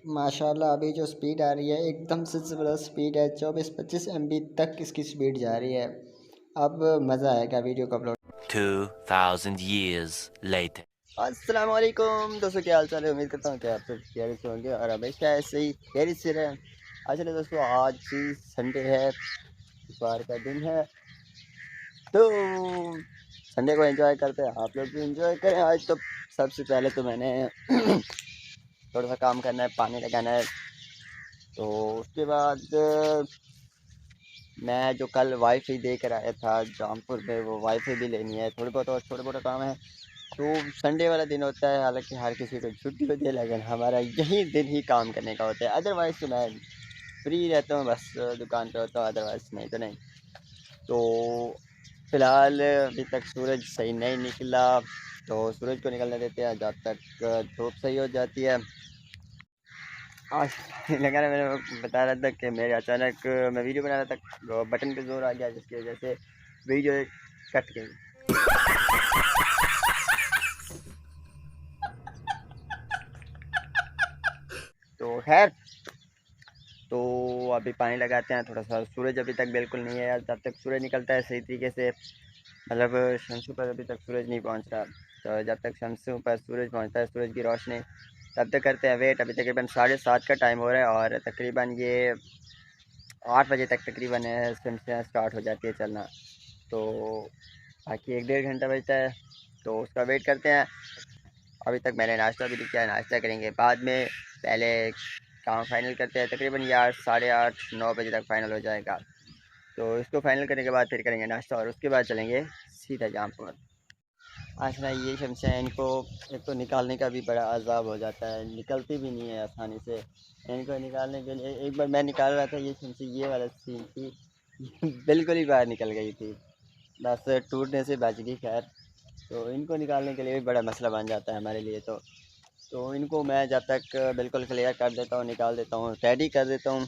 माशाल्लाह अभी जो स्पीड आ रही है एकदम से ज़बरदस्त स्पीड है। 24-25 MB तक इसकी स्पीड जा रही है। अब मज़ा आएगा वीडियो को अपलोड। 2000 years later. अस्सलाम वालेकुम दोस्तों, क्या हाल चाल है। उम्मीद करता हूँ कि आप सब खैरियत से होंगे और हमेशा ऐसे ही खैरियत से रहें। चलिए दोस्तों, आज संडे है, इतवार का दिन है, तो संडे को एंजॉय करते हैं। आप लोग भी एंजॉय करें। आज तो सबसे पहले तो मैंने थोड़ा सा काम करना है, पानी लगाना है। तो उसके बाद मैं जो कल वाईफाई दे कर आया था जामपुर में, वो वाईफाई भी लेनी है। थोड़ी बहुत और छोटे मोटे काम है। तो संडे वाला दिन होता है, हालांकि हर किसी को छुट्टी होती है, लेकिन हमारा यही दिन ही काम करने का होता है। अदरवाइज़ तो मैं फ्री रहता हूँ, बस दुकान पे होता हूँ, अदरवाइज़ नहीं तो नहीं। तो फ़िलहाल अभी तक सूरज सही नहीं निकला, तो सूरज को निकलने देते हैं जब तक धूप सही हो जाती है। आज लगा ना, मैंने बता रहा था कि मेरे अचानक मैं वीडियो बना रहा था, तो बटन पे जोर आ गया, जिसकी वजह से वीडियो कट गई। तो खैर, तो अभी पानी लगाते हैं थोड़ा सा। सूरज अभी तक बिल्कुल नहीं है यार। जब तक सूरज निकलता है सही तरीके से, मतलब शमसू पर अभी तक सूरज नहीं पहुंच रहा। तो जब तक शमसू पर सूरज पहुंचता है, सूरज की रोशनी, तब तक करते हैं वेट। अभी तकरीबन 7:30 का टाइम हो रहा है और तकरीबन ये 8 बजे तक तकरीबन शमसियाँ स्टार्ट हो जाती है चलना। तो बाकी 1-1.5 घंटा बचता है, तो उसका वेट करते हैं। अभी तक मैंने नाश्ता भी नहीं किया, नाश्ता करेंगे बाद में। पहले काम फाइनल करते हैं, तकरीबन ये 8, 8:30, 9 बजे तक फाइनल हो जाएगा। तो इसको फाइनल करने के बाद फिर करेंगे नाश्ता और उसके बाद चलेंगे सीधा जामपुर। आज ना ये शमशियाँ, इनको एक तो निकालने का भी बड़ा अजाब हो जाता है, निकलती भी नहीं है आसानी से। इनको निकालने के लिए एक बार मैं निकाल रहा था, ये शमशी ये वाला सीन थी बिल्कुल ही बाहर निकल गई थी, बस टूटने से बच गई। खैर, तो इनको निकालने के लिए भी बड़ा मसला बन जाता है हमारे लिए। तो इनको मैं जब तक बिल्कुल क्लियर कर देता हूँ, निकाल देता हूँ, रेडी कर देता हूँ,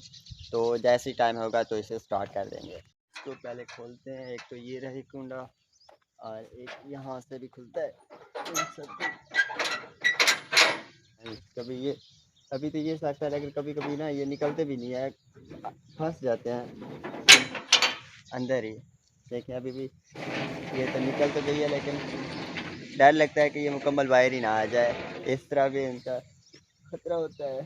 तो जैसे ही टाइम होगा तो इसे स्टार्ट कर देंगे। इसको पहले खोलते हैं। एक तो ये रही कुंडा और एक यहाँ से भी खुलता है। इन सब कभी ये, अभी तो ये सकता है, लेकिन कभी कभी ना ये निकलते भी नहीं है, फंस जाते हैं अंदर ही। देखिए अभी भी ये तो निकल तो गई है, लेकिन डर लगता है कि ये मुकम्मल बाहर ही ना आ जाए। इस तरह भी इनका खतरा होता है।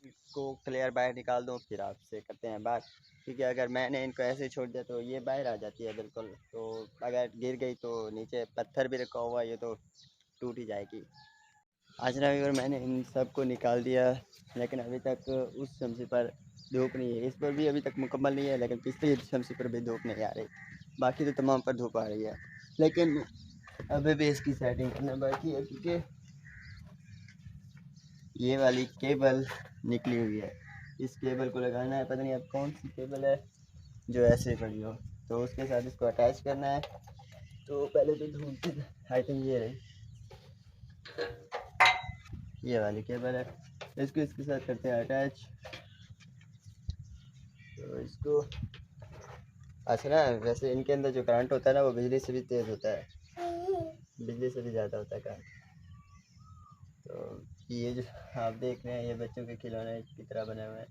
इसको क्लियर बाहर निकाल दूँ, फिर आपसे करते हैं बात। क्योंकि अगर मैंने इनको ऐसे छोड़ दिया तो ये बाहर आ जाती है बिल्कुल। तो अगर गिर गई तो नीचे पत्थर भी रखा हुआ है, ये तो टूट ही जाएगी। आज ना अगर मैंने इन सब को निकाल दिया, लेकिन अभी तक उस शमशी पर धूप नहीं है। इस पर भी अभी तक मुकम्मल नहीं है, लेकिन पिछले शमशी पर भी धूप नहीं आ रही। बाकी तो तमाम पर धूप आ रही है, लेकिन अभी भी इसकी सेटिंग करना बाकी है, क्योंकि ये वाली केबल निकली हुई है। इस केबल को लगाना है, पता नहीं अब कौन सी केबल है जो ऐसे पड़ी हो, तो उसके साथ इसको अटैच करना है। तो पहले तो ढूंढते, आई थिंक ये रही, ये वाली केबल है। इसको इसके साथ करते हैं अटैच। तो इसको अच्छा ना, वैसे इनके अंदर जो करंट होता है ना, वो बिजली से भी तेज़ होता है, बिजली से भी ज़्यादा होता है करंट। तो ये जो आप देख रहे हैं, ये बच्चों के खिलौने की तरह बने हुए हैं।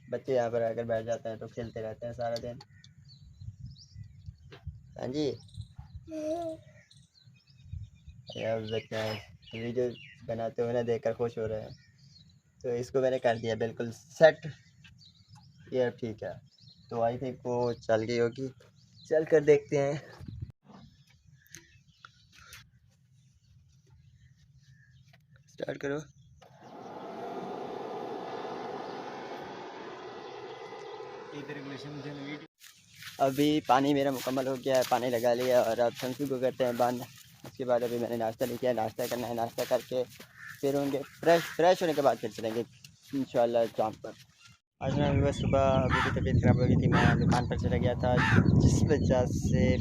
बच्चे यहाँ पर आकर बैठ जाते हैं तो खेलते रहते हैं सारा दिन। हाँ जी, यार बच्चे वीडियो बनाते हुए ना देखकर खुश हो रहे हैं। तो इसको मैंने कर दिया बिल्कुल सेट, ये अब ठीक है। तो आई थिंक वो चल गई होगी, चल कर देखते हैं। स्टार्ट करो। अभी पानी मेरा मुकम्मल हो गया है, पानी लगा लिया और अब शंसू को करते हैं बंद। उसके बाद अभी मैंने नाश्ता नहीं किया, नाश्ता करना है। नाश्ता करके फिर होंगे फ्रेश होने के बाद फिर चलेंगे इंशाल्लाह शाम पर। आज मैं सुबह अभी की तबीयत ख़राब हो गई थी, मैं दुकान पर चला गया था, जिस वजह से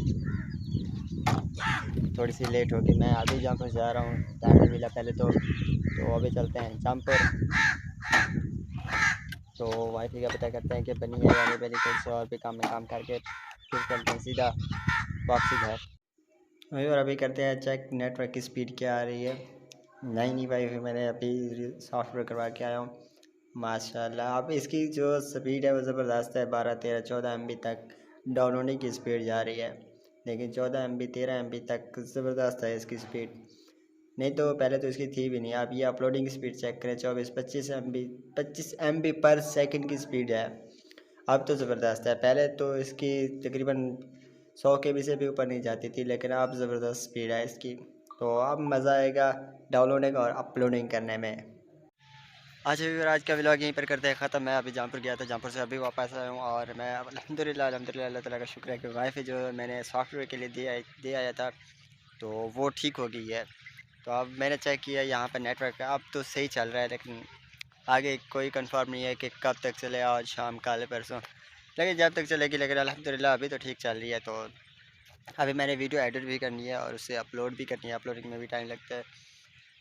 थोड़ी सी लेट हो गई। मैं अभी जहाँ पर जा रहा हूँ, टाइम नहीं मिला पहले तो अभी चलते हैं जहाँ पर। तो वाईफाई का पता करते हैं कि बनी है या नहीं बनी, फिर से और भी काम में काम करके फिर चलते हैं सीधा वापसी घर। और अभी करते हैं चेक नेटवर्क की स्पीड क्या आ रही है। नई वाईफाई मैंने अभी सॉफ्टवेयर करवा के आया हूँ माशाल्लाह। अब इसकी जो स्पीड है वो ज़बरदस्त है, 12 13 14 MB तक डाउनलोडिंग की स्पीड जा रही है। लेकिन 14 MB 13 MB तक ज़बरदस्त है इसकी स्पीड। नहीं तो पहले तो इसकी थी भी नहीं। आप ये अपलोडिंग की स्पीड चेक करें, 25 MB पर सेकंड की स्पीड है। अब तो ज़बरदस्त है। पहले तो इसकी तकरीबन 100 KB से भी ऊपर नहीं जाती थी, लेकिन अब ज़बरदस्त स्पीड है इसकी। तो अब मज़ा आएगा डाउनलोडिंग और अपलोडिंग करने में। अच्छा व्यूअर, आज का व्लॉग यहीं पर करते हैं ख़त्म। मैं अभी जहाँपुर गया था, जहाँपुर से अभी वापस आया हूँ और मैं अल्हम्दुलिल्लाह अल्लाह ताला का शुक्र है कि वाईफाई जो मैंने सॉफ्टवेयर के लिए दे आया था तो वो ठीक हो गई है। तो अब मैंने चेक किया यहाँ पर नेटवर्क अब तो सही चल रहा है, लेकिन आगे कोई कंफर्म नहीं है कि कब तक चले, आज शाम कल परसों, लेकिन जब तक चलेगी। लेकिन अल्हम्दुलिल्लाह अभी तो ठीक चल रही है। तो अभी मैंने वीडियो एडिट भी करनी है और उसे अपलोड भी करनी है, अपलोडिंग में भी टाइम लगता है।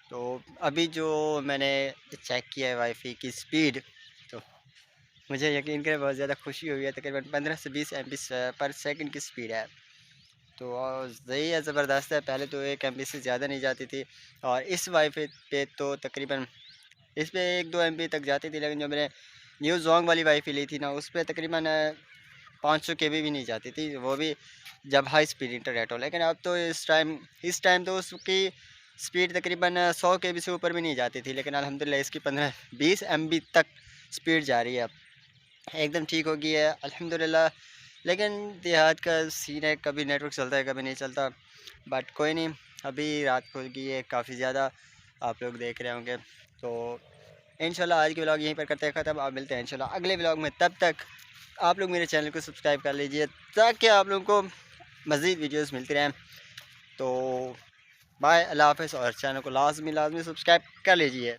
तो अभी जो मैंने चेक किया है वाईफाई की स्पीड, तो मुझे यकीन करें बहुत ज़्यादा खुशी हुई है। तकरीबन 15 से 20 MB पर सेकंड की स्पीड है। तो सही है, ज़बरदस्त है। पहले तो 1 MB से ज़्यादा नहीं जाती थी और इस वाईफाई पे तो तकरीबन इस पे 1 2 MB तक जाती थी। लेकिन जो मैंने न्यू जोंग वाली वाईफाई ली थी ना, उस पर तकरीबन 500 KB भी नहीं जाती थी, वो भी जब हाई स्पीड इंटरनेट हो। लेकिन अब तो इस टाइम तो उसकी स्पीड तकरीबन 100 KB से ऊपर भी नहीं जाती थी। लेकिन अल्हम्दुलिल्लाह इसकी 15 20 MB तक स्पीड जा रही है अब, एकदम ठीक हो गई है अल्हम्दुलिल्लाह। लेकिन देहात का सीन है, कभी नेटवर्क चलता है कभी नहीं चलता, बट कोई नहीं। अभी रात खुल गई है काफ़ी ज़्यादा, आप लोग देख रहे होंगे। तो इंशाल्लाह आज के व्लॉग यहीं पर करते हैं ख़त्म। आप मिलते हैं इंशाल्लाह अगले व्लॉग में। तब तक आप लोग मेरे चैनल को सब्सक्राइब कर लीजिए ताकि आप लोगों को मज़ीद वीडियोस मिलती रहें। तो बाय, अल्लाह हाफ़िज़, और चैनल को लाजमी सब्सक्राइब कर लीजिए।